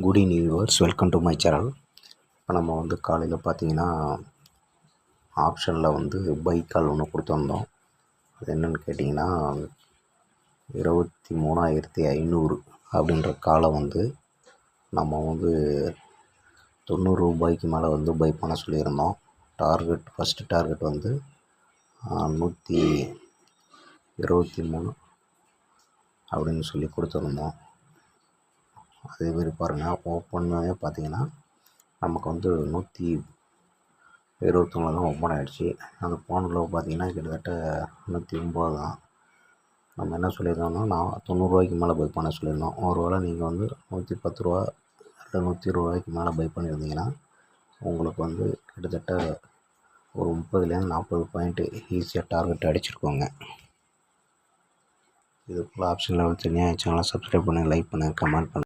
Good evening viewers, welcome to my channel. இப்போ நம்ம வந்து காலையில் பார்த்தீங்கன்னா ஆப்ஷனில் பை கால் ஒன்று கொடுத்துருந்தோம். அது என்னென்னு கேட்டிங்கன்னா 23,500 அப்படின்ற காலை நம்ம 90 ரூபாய்க்கு மேலே பை பண்ண சொல்லியிருந்தோம். ஃபஸ்ட்டு டார்கெட் 123 அப்படின்னு சொல்லி கொடுத்துருந்தோம். அதேமாரி பாருங்கள், ஓப்பன் பார்த்தீங்கன்னா நமக்கு 121 தான் ஓப்பன் ஆகிடுச்சு. அந்த போனதில் பார்த்தீங்கன்னா கிட்டத்தட்ட 109 தான். நம்ம என்ன சொல்லியிருந்தோம்னா 90 ரூபாய்க்கு மேலே பை பண்ண சொல்லியிருந்தோம். ஒரு வேளை நீங்கள் 110 ரூபா இல்லை 120 ரூபாய்க்கு மேலே பை பண்ணியிருந்தீங்கன்னா உங்களுக்கு கிட்டத்தட்ட ஒரு 30லேருந்து 40 பாயிண்ட்டு ஈஸியாக டார்கெட் அடிச்சிருக்கோங்க. இது போல் ஆப்ஷன் லெவல் தெரிஞ்சால் சேனலை சப்ஸ்கிரைப் பண்ணுங்கள், லைக் பண்ணுங்கள், கமெண்ட் பண்ணுங்கள்.